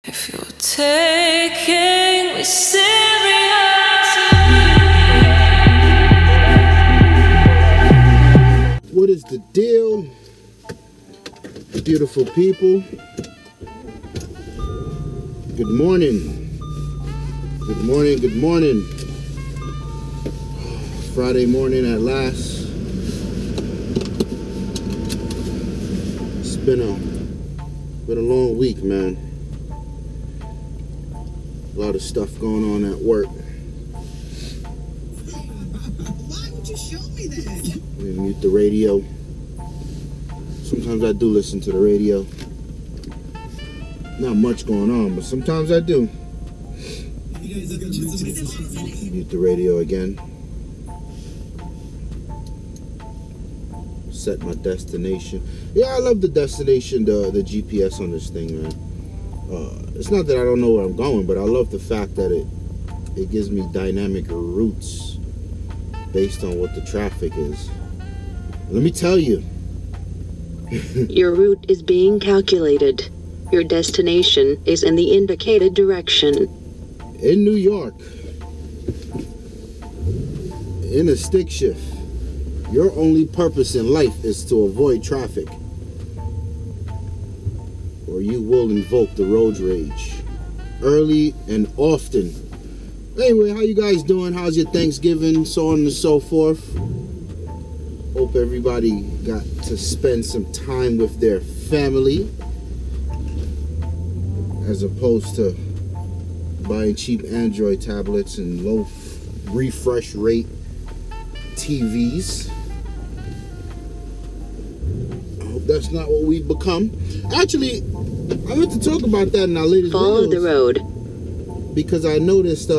If you're taking me seriously. What is the deal, beautiful people? Good morning. Good morning, good morning. Friday morning at last. It's been a long week, man. A lot of stuff going on at work. Why would you show me that? Let me mute the radio. Sometimes I do listen to the radio. Not much going on, but sometimes I do. Mute the radio again. Set my destination. Yeah, I love the destination, the GPS on this thing, man. It's not that I don't know where I'm going, but I love the fact that it gives me dynamic routes based on what the traffic is. Let me tell you. Your route is being calculated. Your destination is in the indicated direction. In New York, in a stick shift, your only purpose in life is to avoid traffic, or you will invoke the road rage early and often. Anyway, how you guys doing? How's your Thanksgiving? So on and so forth. Hope everybody got to spend some time with their family as opposed to buying cheap Android tablets and low refresh rate TVs. I hope that's not what we've become. Actually, I meant to talk about that in our latest Follow videos, the road. because I noticed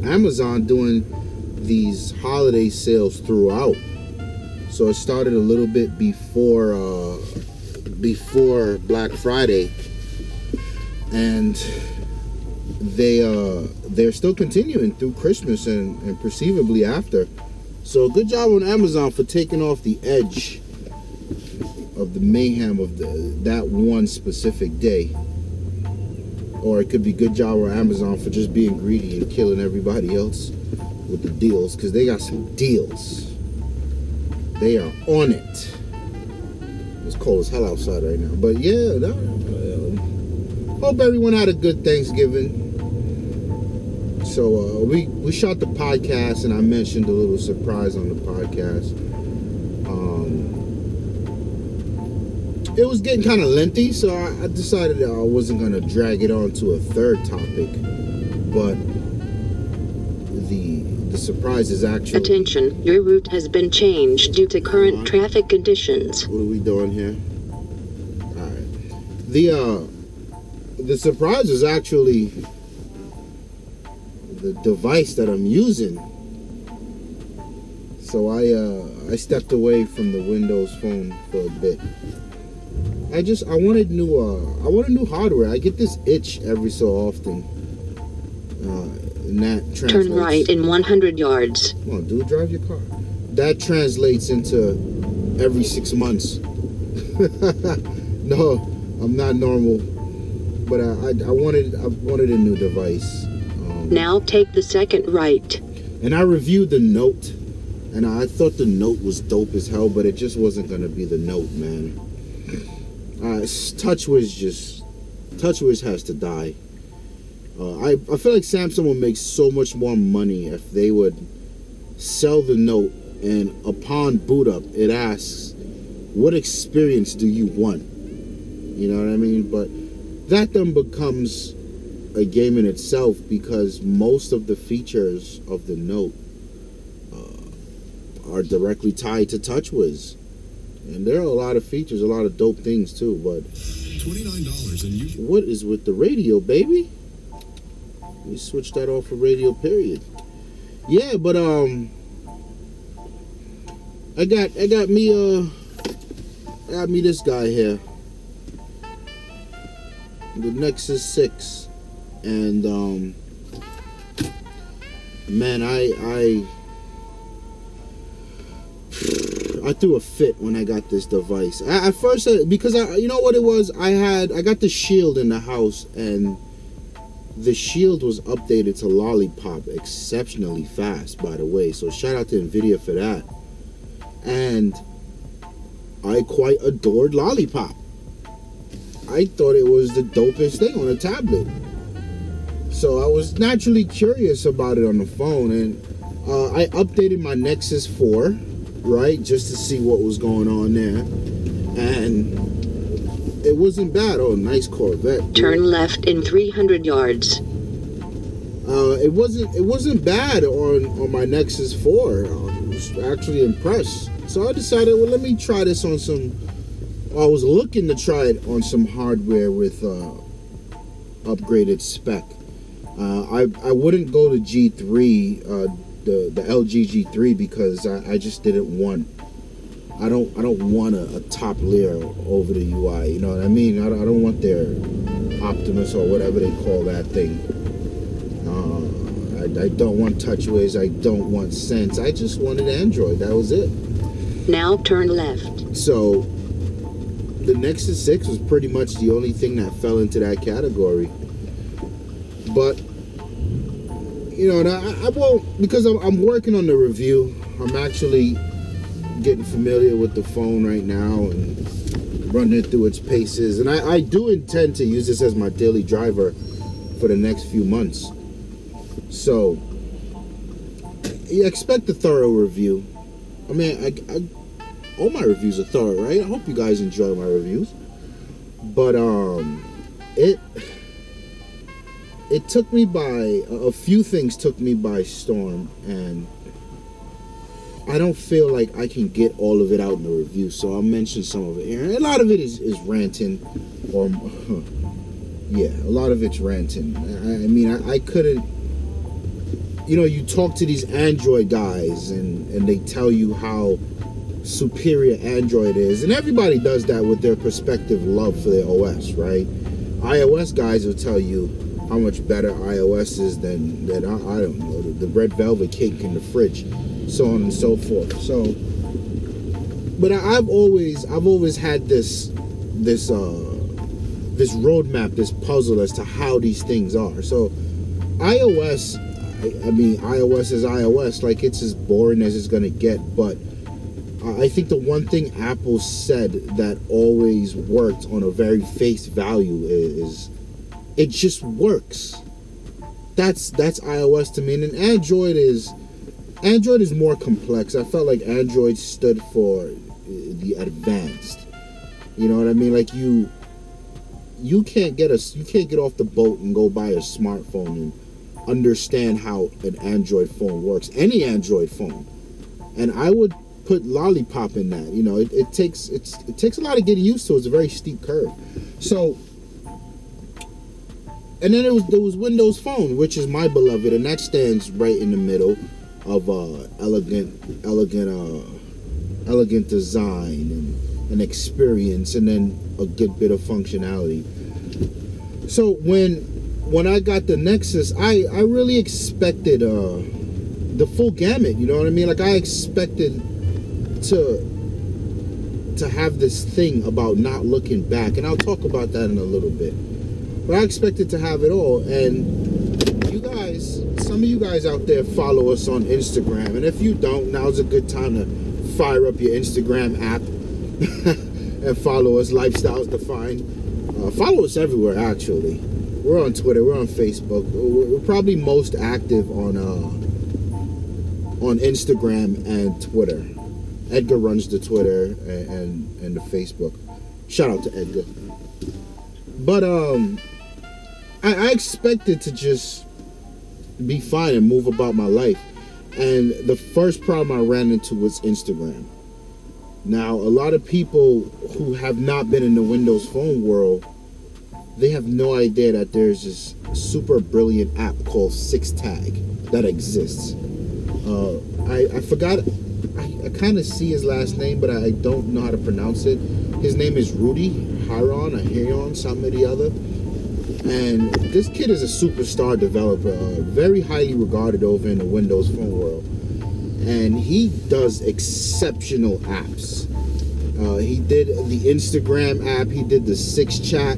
Amazon doing these holiday sales throughout. So it started a little bit before Black Friday, and they're still continuing through Christmas and perceivably after. So good job on Amazon for taking off the edge of the mayhem of that one specific day. Or it could be good job on Amazon for just being greedy and killing everybody else with the deals, because they got some deals. They are on it. It's cold as hell outside right now, but yeah, hope everyone had a good Thanksgiving. So we shot the podcast, and I mentioned a little surprise on the podcast. It was getting kind of lengthy, so I decided I wasn't going to drag it on to a third topic. But the surprise is actually... Attention, your route has been changed due to current traffic conditions. What are we doing here? Alright. The surprise is actually the device that I'm using. So I stepped away from the Windows phone for a bit. I wanted new hardware. I get this itch every so often. And that translates... Turn right in 100 yards. Come on, dude, drive your car. That translates into every 6 months. No, I'm not normal. But I wanted a new device. Now take the second right. And I reviewed the Note, and I thought the Note was dope as hell, but it just wasn't gonna be the Note, man. TouchWiz has to die. I feel like Samsung would make so much more money if they would sell the Note, and upon boot up, it asks, what experience do you want? You know what I mean? But that then becomes a game in itself, because most of the features of the Note are directly tied to TouchWiz. And there are a lot of features, a lot of dope things too, but $29 and you... What is with the radio, baby? We switched that off for radio, period. Yeah, but I got me this guy here. The Nexus 6. And man, I threw a fit when I got this device. At first, because you know what it was? I got the Shield in the house, and the Shield was updated to Lollipop exceptionally fast, by the way. So shout out to Nvidia for that. And I quite adored Lollipop. I thought it was the dopest thing on a tablet. So I was naturally curious about it on the phone, and I updated my Nexus 4, right, just to see what was going on there. And it wasn't bad. Oh, nice Corvette. Turn left in 300 yards. It wasn't bad on my Nexus 4. I was actually impressed. So I decided, well, let me try this on some. I was looking to try it on some hardware with upgraded spec. I wouldn't go to G3, the LG G3, because I just didn't want. I don't want a top layer over the UI. You know what I mean? I don't want their Optimus or whatever they call that thing. I don't want TouchWiz. I don't want Sense. I just wanted Android. That was it. Now turn left. So the Nexus 6 was pretty much the only thing that fell into that category. But you know, I won't, because I'm working on the review. I'm actually getting familiar with the phone right now and running it through its paces. And I do intend to use this as my daily driver for the next few months. So you expect a thorough review. I mean, all my reviews are thorough, right? I hope you guys enjoy my reviews. But it took me by, a few things took me by storm, and I don't feel like I can get all of it out in the review, so I'll mention some of it here. And a lot of it is ranting, or yeah, a lot of it's ranting. I mean, I couldn't, you know, you talk to these Android guys, and they tell you how superior Android is, and everybody does that with their perspective love for their OS, right? iOS guys will tell you how much better iOS is than I don't know, the red velvet cake in the fridge, so on and so forth. So, but I've always had this roadmap, this puzzle as to how these things are. So iOS, I mean, iOS is iOS, like, it's as boring as it's gonna get. But I think the one thing Apple said that always worked on a very face value is it just works. That's iOS to me. And Android is more complex. I felt like Android stood for the advanced. You know what I mean? Like, you can't get off the boat and go buy a smartphone and understand how an Android phone works. Any Android phone. And I would put Lollipop in that. You know, it takes a lot of getting used to. It's a very steep curve. So, and then there was Windows Phone, which is my beloved, and that stands right in the middle of elegant design and experience, and then a good bit of functionality. So when I got the Nexus, I really expected the full gamut. You know what I mean? Like, I expected to have this thing about not looking back, and I'll talk about that in a little bit. But I expected to have it all. And you guys, some of you guys out there follow us on Instagram, and if you don't, now's a good time to fire up your Instagram app and follow us. Lifestyles Defined. Follow us everywhere, actually. We're on Twitter, we're on Facebook. We're probably most active on Instagram and Twitter. Edgar runs the Twitter and the Facebook. Shout out to Edgar. But I expected to just be fine and move about my life. And the first problem I ran into was Instagram. Now, a lot of people who have not been in the Windows Phone world, they have no idea that there's this super brilliant app called 6tag that exists. I forgot, I kind of see his last name, but I don't know how to pronounce it. His name is Rudy Hiron, or Hiron, something or the other. And this kid is a superstar developer, very highly regarded over in the Windows Phone world. and he does exceptional apps. He did the Instagram app, he did the 6chat,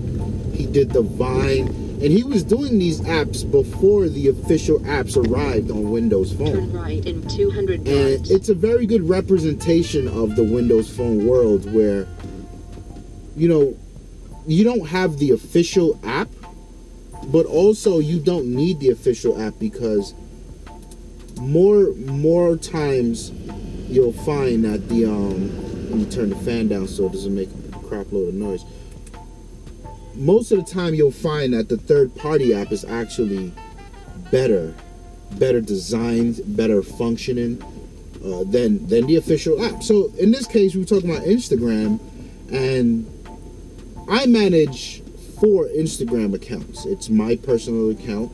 he did the Vine, and he was doing these apps before the official apps arrived on Windows Phone. Turn right in 200 And yards. it's a very good representation of the Windows Phone world where, you know, you don't have the official app, but also you don't need the official app because more times you'll find that the let me turn the fan down so it doesn't make a crap load of noise. Most of the time you'll find that the third-party app is actually better designed, better functioning than the official app. So in this case, we're talking about Instagram, and I manage 4 Instagram accounts. It's my personal account.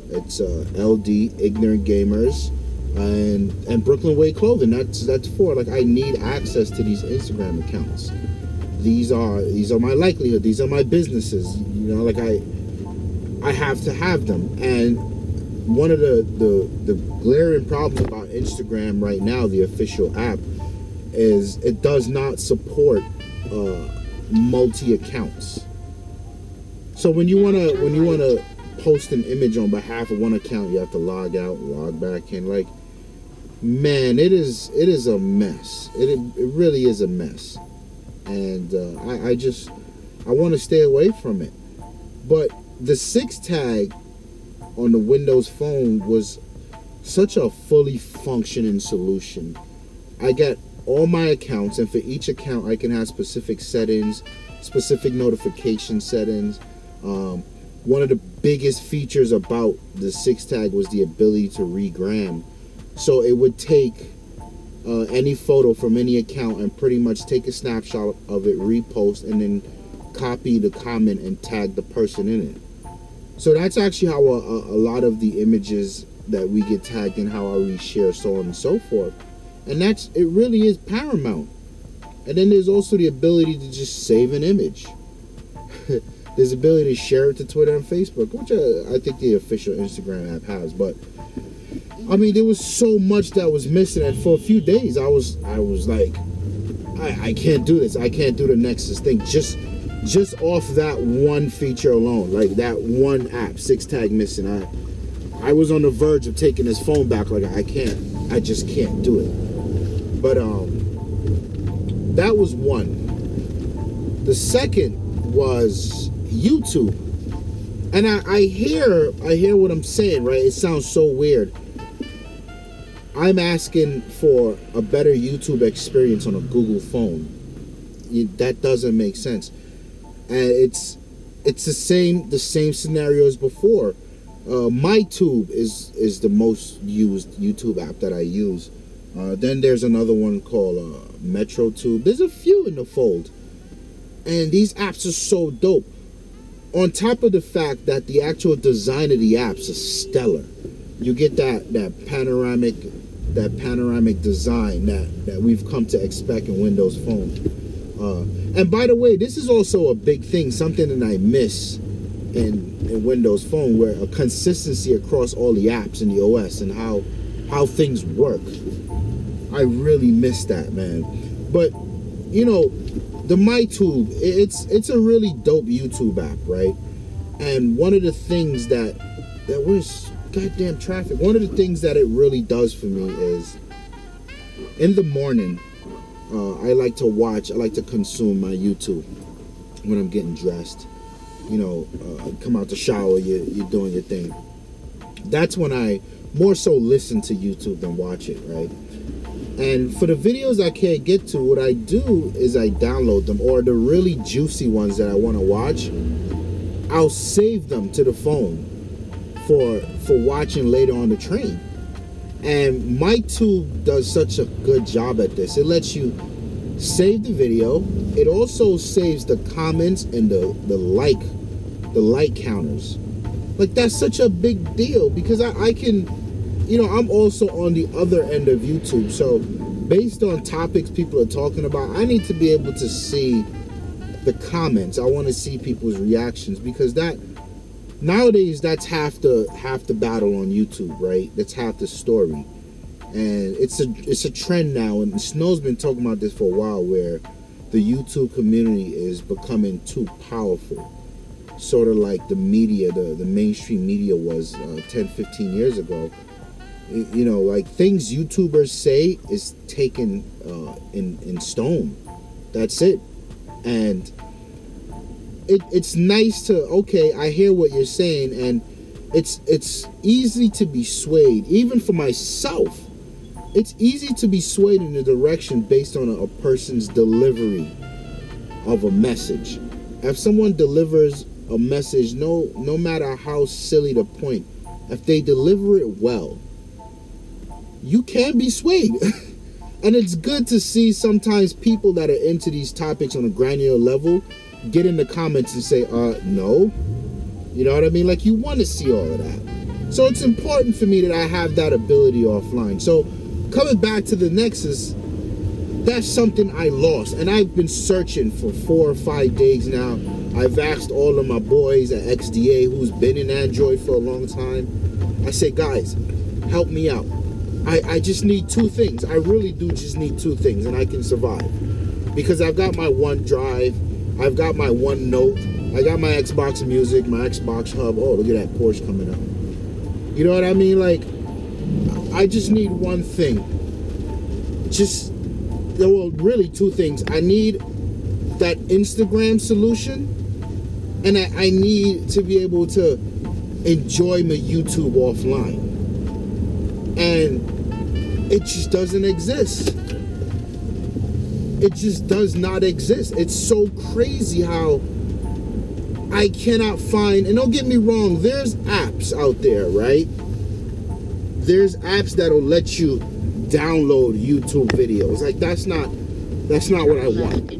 It's LD Ignorant Gamers and Brooklyn Way Clothing. That's 4. Like, I need access to these Instagram accounts. These are my livelihood. These are my businesses. You know, like I have to have them. And one of the glaring problems about Instagram right now, the official app, is it does not support multi accounts. So when you wanna post an image on behalf of one account, you have to log out, log back in. Like, man, it is a mess. It really is a mess. And I want to stay away from it. But the 6 tag on the Windows Phone was such a fully functioning solution. I get all my accounts, and for each account I can have specific settings, specific notification settings. One of the biggest features about the 6 tag was the ability to regram. So it would take any photo from any account and pretty much take a snapshot of it, repost, and then copy the comment and tag the person in it. So that's actually how a lot of the images that we get tagged in, how I reshare, so on and so forth. And it really is paramount. And then there's also the ability to just save an image. There's the ability to share it to Twitter and Facebook, which I think the official Instagram app has. But I mean, there was so much that was missing, and for a few days I was like, I can't do this. I can't do the Nexus thing just off that one feature alone, like that one app, 6 tag missing. I was on the verge of taking his phone back. Like, I just can't do it. But that was one. The second was YouTube, and I hear what I'm saying, right? It sounds so weird. I'm asking for a better YouTube experience on a Google phone. That doesn't make sense. And it's the same scenario as before. MyTube is the most used YouTube app that I use. Then there's another one called MetroTube. There's a few in the fold, and these apps are so dope. On top of the fact that the actual design of the apps is stellar, you get that panoramic design that we've come to expect in Windows Phone. And by the way, this is also a big thing, something that I miss in Windows Phone, where a consistency across all the apps in the OS and how things work. I really miss that, man. But you know, the MyTube, it's a really dope YouTube app, right? And one of the things that was goddamn traffic. One of the things that it really does for me is in the morning, I like to consume my YouTube when I'm getting dressed. You know, come out the shower, you're doing your thing. That's when I more so listen to YouTube than watch it, right? And for the videos I can't get to, what I do is I download them, or the really juicy ones that I want to watch, I'll save them to the phone for watching later on the train. And MyTube does such a good job at this. It lets you save the video. It also saves the comments and the like counters. Like, that's such a big deal, because I can, you know, I'm also on the other end of YouTube. So based on topics people are talking about, I need to be able to see the comments. I want to see people's reactions, because that nowadays that's half the battle on YouTube, right? That's half the story. And it's a trend now, and Snow's been talking about this for a while, where the YouTube community is becoming too powerful, sort of like the media, the mainstream media was 10, 15 years ago. You know, like things YouTubers say is taken in stone. That's it. And it's nice to, okay, I hear what you're saying, and it's easy to be swayed, even for myself. It's easy to be swayed in a direction based on a person's delivery of a message. If someone delivers a message, no matter how silly the point, if they deliver it well, you can be swayed. And it's good to see sometimes people that are into these topics on a granular level get in the comments and say, no. You know what I mean? Like, you want to see all of that. So it's important for me that I have that ability offline. So coming back to the Nexus, that's something I lost. And I've been searching for 4 or 5 days now. I've asked all of my boys at XDA who's been in Android for a long time. I say, guys, help me out. I just need 2 things. I really do just need 2 things, and I can survive. Because I've got my OneDrive, I've got my OneNote, I got my Xbox Music, my Xbox Hub. Oh, look at that Porsche coming up. You know what I mean? Like, I just need one thing. Well, really 2 things. I need that Instagram solution, and I need to be able to enjoy my YouTube offline. And it just doesn't exist. It just does not exist. It's so crazy how I cannot find, and don't get me wrong, there's apps out there, right? There's apps that'll let you download YouTube videos. Like, that's not what I want.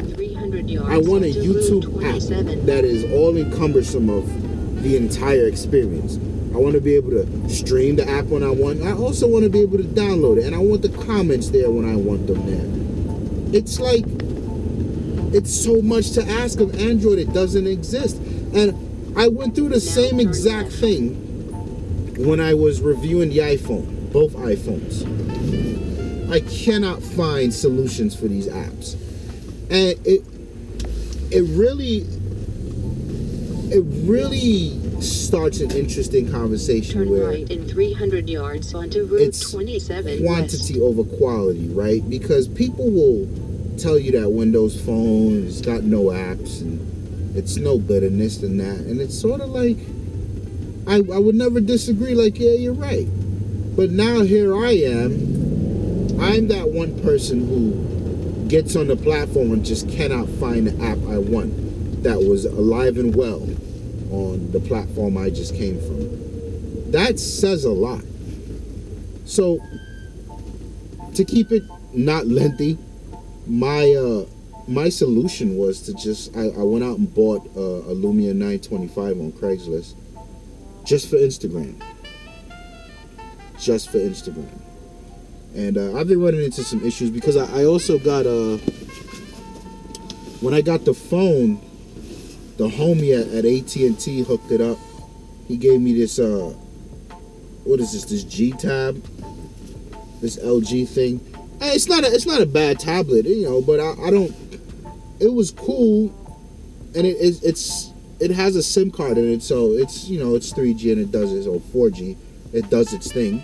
I want a YouTube app that is all encompassing of the entire experience. I want to be able to stream the app when I want. I also want to be able to download it, and I want the comments there when I want them there. It's like, it's so much to ask of Android. It doesn't exist. And I went through the same exact thing when I was reviewing the iPhone, both iPhones. I cannot find solutions for these apps. And it really starts an interesting conversation. Turn where right in 300 yards onto Route 27 quantity over quality, right? Because people will tell you that Windows Phone has got no apps and it's no good and this and that, and it's sort of like, I would never disagree, like, yeah, you're right. But now here I am, I'm that one person who gets on the platform and just cannot find the app I want that was alive and well on the platform I just came from. That says a lot. So, to keep it not lengthy, my solution was to just, I went out and bought a Lumia 925 on Craigslist just for Instagram. Just for Instagram. And I've been running into some issues because I also got when I got the phone, the homie at AT&T hooked it up. He gave me this what is this G-Tab, this LG thing. And it's not a bad tablet, you know, but I don't, it was cool, and it has a SIM card in it, so it's, you know, it's 3G and it does it, or 4G, it does its thing.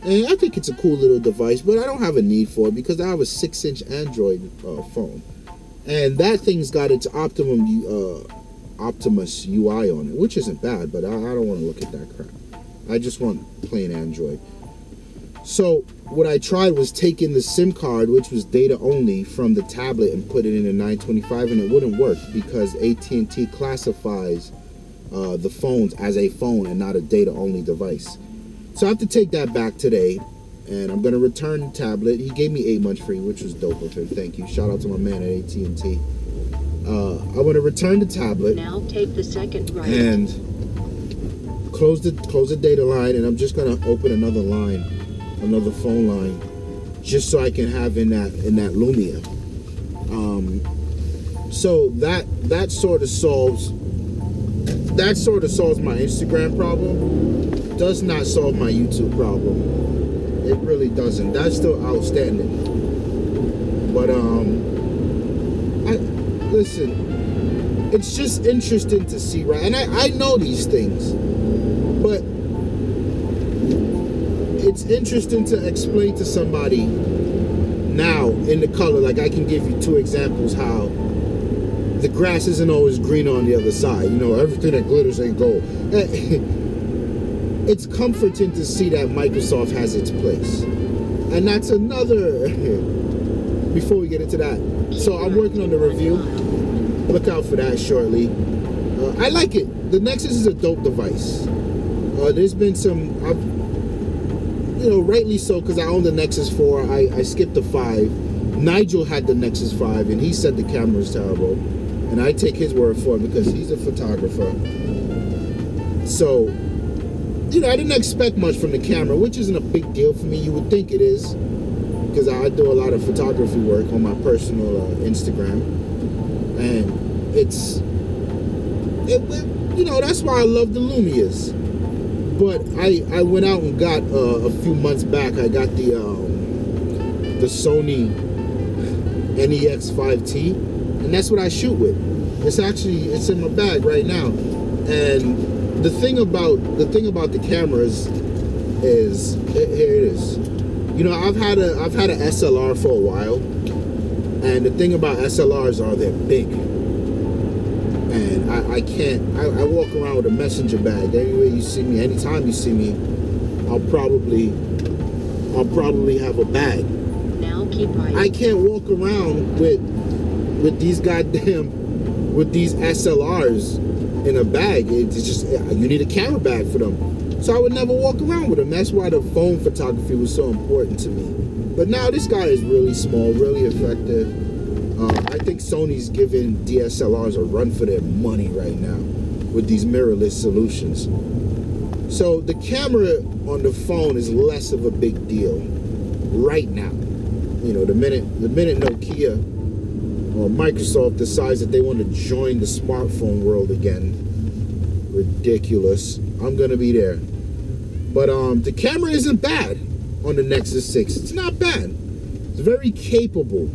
And I think it's a cool little device, but I don't have a need for it because I have a 6-inch Android phone. And that thing's got its Optimus UI on it, which isn't bad, but I don't want to look at that crap. I just want plain Android. So what I tried was taking the SIM card, which was data only, from the tablet and put it in a 925, and it wouldn't work because AT&T classifies the phones as a phone and not a data only device. So I have to take that back today, and I'm going to return the tablet. He gave me 8 months free, which was dope of him. Thank you. Shout out to my man at AT&T. I want to return the tablet. Now take the second right. And close the data line, and I'm just going to open another line, another phone line, just so I can have in that Lumia. So that sort of solves my Instagram problem. Does not solve my YouTube problem. It really doesn't. That's still outstanding. But listen, it's just interesting to see, right? And I know these things, but it's interesting to explain to somebody now in the color. Like, I can give you 2 examples how the grass isn't always green on the other side. You know, everything that glitters ain't gold. It's comforting to see that Microsoft has its place. And that's another, before we get into that. So I'm working on the review. Look out for that shortly. I like it. The Nexus is a dope device. There's been some, you know, rightly so, because I own the Nexus 4. I skipped the 5. Nigel had the Nexus 5, and he said the camera is terrible. And I take his word for it because he's a photographer. So, you know, I didn't expect much from the camera, which isn't a big deal for me. You would think it is, because I do a lot of photography work on my personal Instagram. And you know, that's why I love the Lumias. But I went out and got, a few months back, I got the Sony NEX5T, and that's what I shoot with. It's in my bag right now. And the thing about the cameras is here it is. You know, I've had a SLR for a while, and the thing about SLRs are they're big, and I walk around with a messenger bag. Anywhere you see me, anytime you see me, I'll probably have a bag. Now keep right. I can't walk around with these SLRs in a bag. It's just, you need a camera bag for them. So I would never walk around with them. That's why the phone photography was so important to me. But now this guy is really small, really effective. I think Sony's giving DSLRs a run for their money right now with these mirrorless solutions. So the camera on the phone is less of a big deal right now. You know, the minute Nokia or Microsoft decides that they want to join the smartphone world again, ridiculous, I'm gonna be there. But the camera isn't bad on the Nexus 6. It's not bad. It's very capable.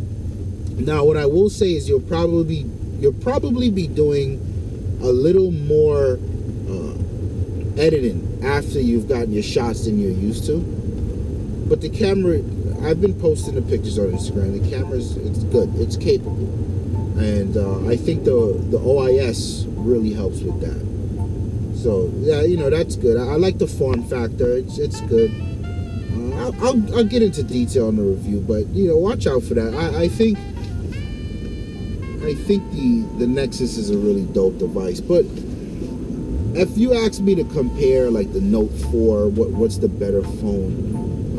Now, what I will say is you'll probably be doing a little more editing after you've gotten your shots than you're used to. But the camera, I've been posting the pictures on Instagram. The camera's, it's good. It's capable. And I think the OIS really helps with that. So, yeah, you know, that's good. I like the form factor. It's good. I'll get into detail in the review, but, you know, watch out for that. I think the Nexus is a really dope device. But if you ask me to compare, like, the Note 4, what's the better phone,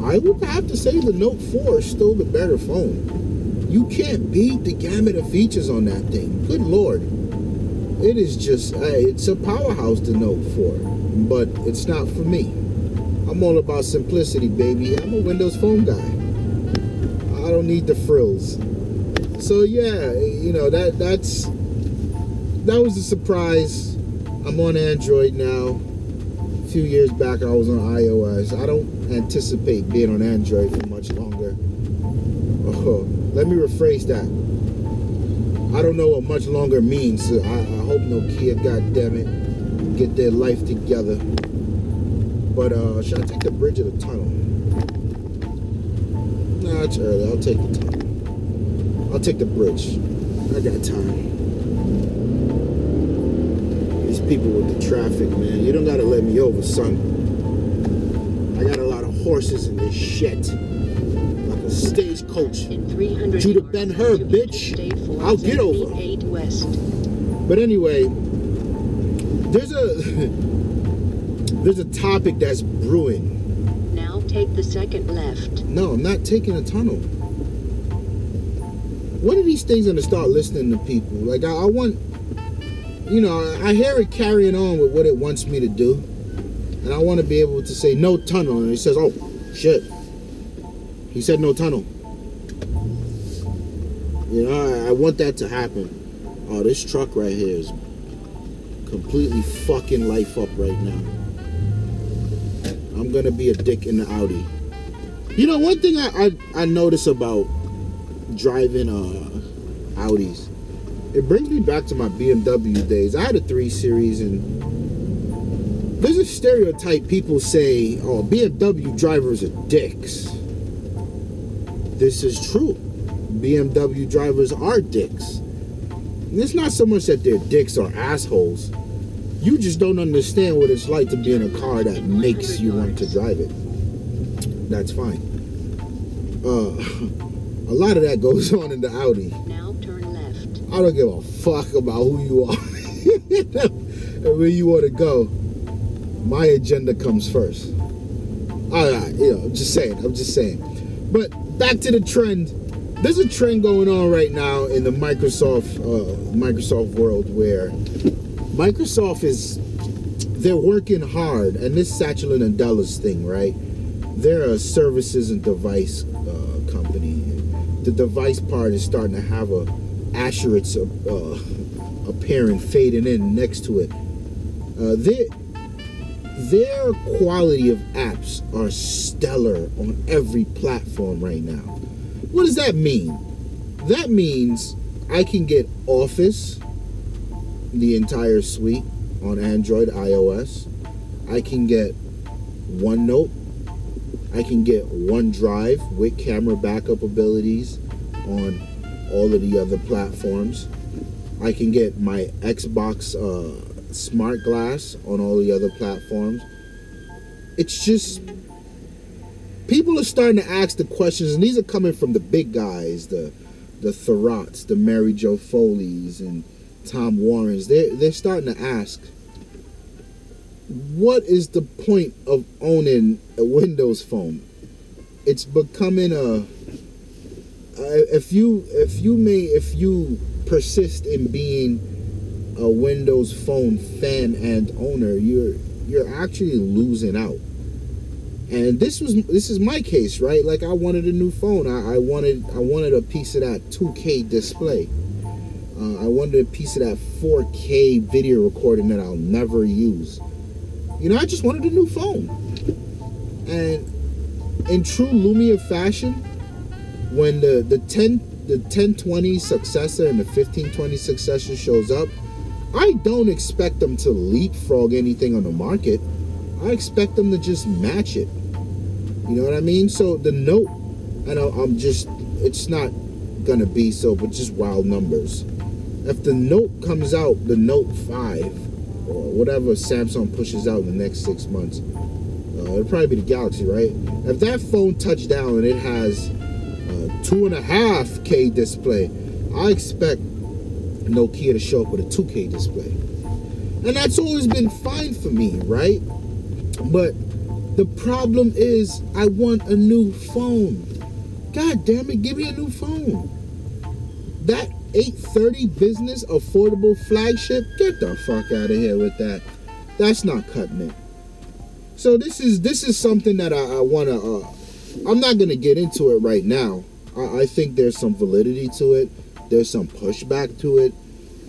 I would have to say the Note 4 is still the better phone. You can't beat the gamut of features on that thing. Good Lord. It is just, it's a powerhouse, the Note 4. But it's not for me. I'm all about simplicity, baby. I'm a Windows Phone guy. I don't need the frills. So yeah, you know, that was a surprise. I'm on Android now. A few years back I was on iOS. I don't anticipate being on Android for much longer. Oh, let me rephrase that. I don't know what much longer means. So I hope Nokia, goddammit, get their life together. But should I take the bridge or the tunnel? Nah, it's early. I'll take the tunnel. I'll take the bridge. I got time. These people with the traffic, man. You don't gotta let me over, son. I got a lot of horses in this shit. Like a stagecoach. Judah Ben-Hur, bitch. I'll get over. But anyway, there's a topic that's brewing. Now take the second left. No, I'm not taking a tunnel. One of these things, I'm gonna start listening to people. Like, I want, you know, I hear it carrying on with what it wants me to do. And I want to be able to say no tunnel. And it says, oh, shit. He said no tunnel. You know, I want that to happen. Oh, this truck right here is completely fucking life up right now. I'm gonna be a dick in the Audi. You know, one thing I notice about driving Audis, it brings me back to my BMW days. I had a 3 Series, and there's a stereotype people say, oh, BMW drivers are dicks. This is true. BMW drivers are dicks. And it's not so much that they're dicks or assholes. You just don't understand what it's like to be in a car that makes you want to drive it. That's fine. A lot of that goes on in the Audi. Now turn left. I don't give a fuck about who you are and where you want to go. My agenda comes first. Alright, you know, I'm just saying. But back to the trend. There's a trend going on right now in the Microsoft world where Microsoft they're working hard, and this Satchel and Adella's thing, right? They're a services and device company. The device part is starting to have a asterisk appearing, fading in next to it. Their quality of apps are stellar on every platform right now. What does that mean? That means I can get Office, the entire suite on Android, iOS. I can get OneNote. I can get OneDrive with camera backup abilities on all of the other platforms. I can get my Xbox Smart Glass on all the other platforms. It's just, people are starting to ask the questions, and these are coming from the big guys, the Thorots, the Mary Jo Foleys, and Tom Warrens. They're starting to ask, what is the point of owning a Windows phone? It's becoming if you persist in being a Windows Phone fan and owner, you're actually losing out. And this is my case, right? Like, I wanted a new phone. I wanted a piece of that 2K display. I wanted a piece of that 4K video recording that I'll never use. You know, I just wanted a new phone. And in true Lumia fashion, when the 1020 successor and the 1520 successor shows up, I don't expect them to leapfrog anything on the market. I expect them to just match it. You know what I mean? So the Note, it's not gonna be so, but just wild numbers. If the Note comes out, the Note 5, or whatever Samsung pushes out in the next 6 months, it'll probably be the Galaxy, right? If that phone touched down and it has 2.5K display, I expect Nokia to show up with a 2K display. And that's always been fine for me, right? But the problem is, I want a new phone. God damn it, give me a new phone. That 830 business affordable flagship, get the fuck out of here with that. That's not cutting it. So this is something that I want to I'm not going to get into it right now. I think there's some validity to it. There's some pushback to it.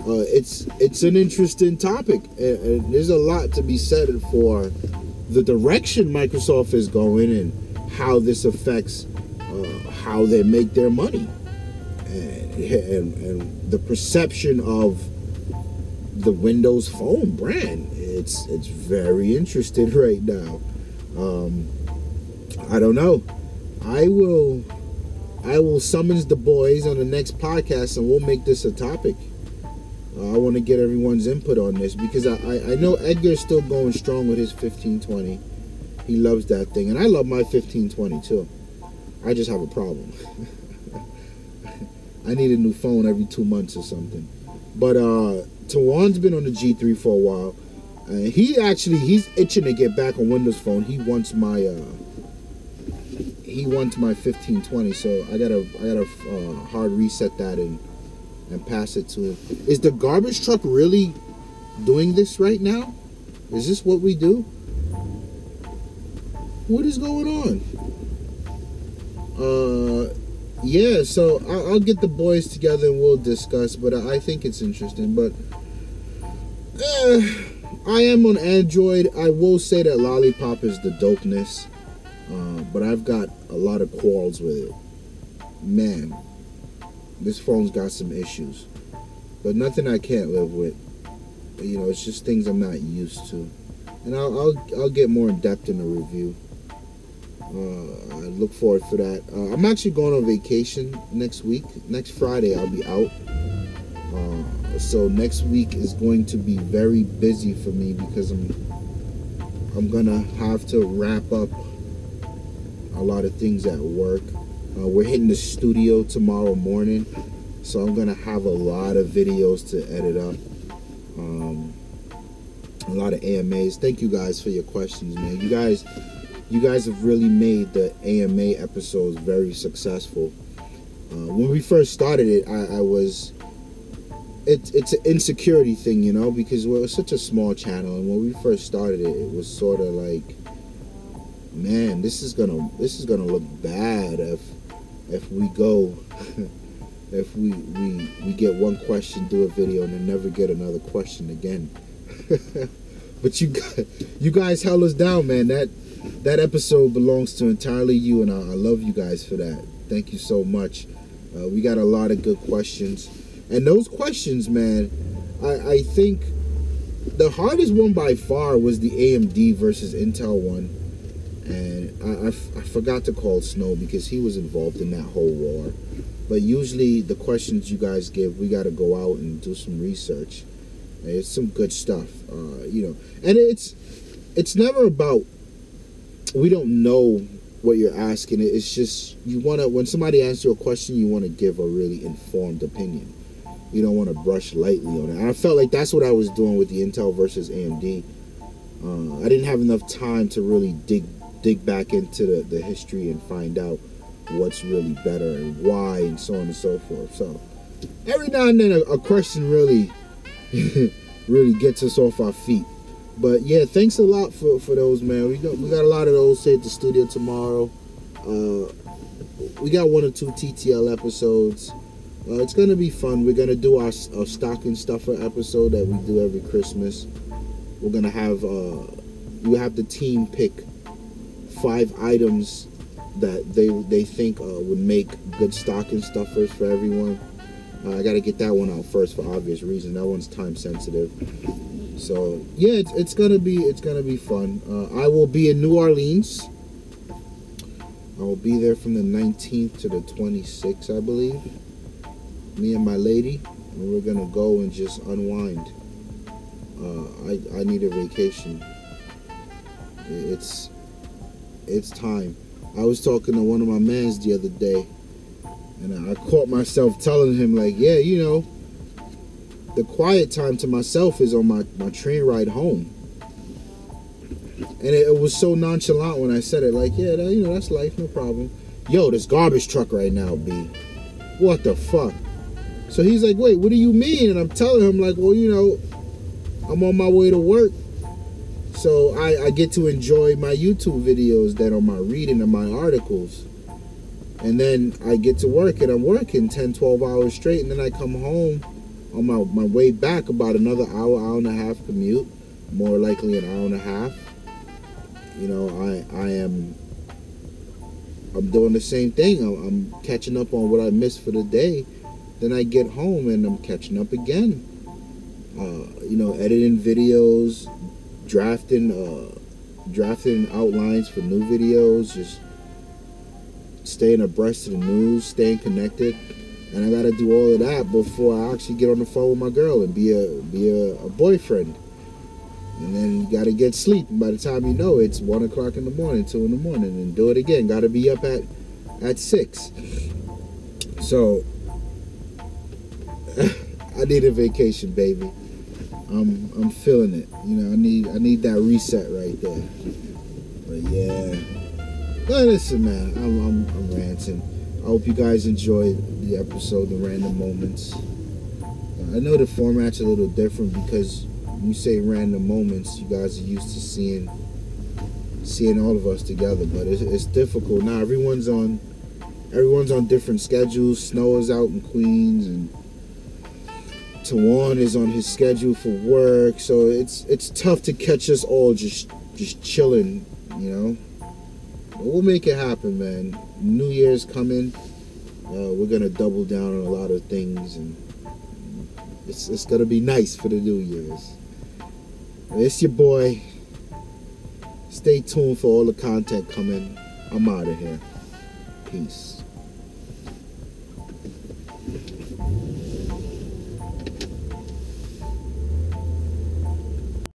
It's an interesting topic, and there's a lot to be said for the direction Microsoft is going and how this affects how they make their money, and the perception of the Windows Phone brand. It's very interesting right now. I don't know. I will summons the boys on the next podcast, and we'll make this a topic. I want to get everyone's input on this, because I know Edgar's still going strong with his 1520. He loves that thing, and I love my 1520 too. I just have a problem. I need a new phone every 2 months or something. But Tawan's been on the G3 for a while. He's itching to get back on Windows Phone. He wants my 1520, so I gotta hard reset that and pass it to him. Is the garbage truck really doing this right now? Is this what we do? What is going on? Yeah, so I'll get the boys together and we'll discuss, but I think it's interesting. But I am on Android. I will say that Lollipop is the dopeness. but I've got a lot of quarrels with it. Man, this phone's got some issues, but nothing I can't live with. You know, it's just things I'm not used to, and I'll get more in depth in the review. I look forward for that. I'm actually going on vacation next week. Next Friday I'll be out. So next week is going to be very busy for me because I'm gonna have to wrap up a lot of things at work. We're hitting the studio tomorrow morning, so I'm gonna have a lot of videos to edit up. A lot of AMAs. Thank you guys for your questions, man. You guys have really made the AMA episodes very successful. When we first started it, it's an insecurity thing, you know, because we're such a small channel, and when we first started it, it was sort of like, man, this is gonna look bad if we go if we get one question, do a video, and then never get another question again. But you guys held us down, man. That episode belongs to entirely you, and I love you guys for that. Thank you so much. We got a lot of good questions, and those questions, man, I think the hardest one by far was the AMD versus Intel one, and I forgot to call Snow because he was involved in that whole war. But usually the questions you guys give, we got to go out and do some research. It's some good stuff, you know, and it's never about, we don't know what you're asking. It's just, you want to, when somebody asks you a question, you want to give a really informed opinion. You don't want to brush lightly on it. And I felt like that's what I was doing with the Intel versus AMD. I didn't have enough time to really dig back into the history and find out what's really better and why and so on and so forth. So every now and then a question really really gets us off our feet. But yeah, thanks a lot for those, man. We got a lot of those here at the studio tomorrow. We got 1 or 2 TTL episodes. It's gonna be fun. We're gonna do our stocking stuffer episode that we do every Christmas. We're gonna have you have the team pick 5 items that they think would make good stocking stuffers for everyone. I got to get that one out first for obvious reasons. That one's time sensitive. So yeah, it's gonna be fun. I will be in New Orleans. I will be there from the 19th to the 26th, I believe. Me and my lady, and we're gonna go and just unwind. I need a vacation. It's time. I was talking to one of my mans the other day, and I caught myself telling him, like, yeah, you know, the quiet time to myself is on my train ride home. And it was so nonchalant when I said it, like, yeah, you know, that's life, no problem. Yo, this garbage truck right now, B. What the fuck? So he's like, wait, what do you mean? And I'm telling him, like, well, you know, I'm on my way to work. So I get to enjoy my YouTube videos that are my reading and my articles. And then I get to work, and I'm working 10, 12 hours straight. And then I come home on my way back, about another hour and a half commute. More likely an hour and a half. You know, I'm doing the same thing. I'm catching up on what I missed for the day. Then I get home and I'm catching up again. You know, editing videos, drafting outlines for new videos, just staying abreast of the news, staying connected. And I gotta do all of that before I actually get on the phone with my girl and be a boyfriend. And then you gotta get sleep. And by the time you know, it's 1 o'clock in the morning, 2 in the morning, and do it again. Gotta be up at 6. So I need a vacation, baby. I'm feeling it. You know, I need that reset right there. But yeah. But listen, man, I'm ranting. I hope you guys enjoyed the episode, the random moments. I know the format's a little different because when you say random moments, you guys are used to seeing all of us together, but it's difficult now. Everyone's on different schedules. Snow is out in Queens, and Tawan is on his schedule for work, so it's tough to catch us all just chilling, you know. But we'll make it happen, man. New Year's coming. We're gonna double down on a lot of things, and it's gonna be nice for the New Year's. It's your boy. Stay tuned for all the content coming. I'm out of here. Peace.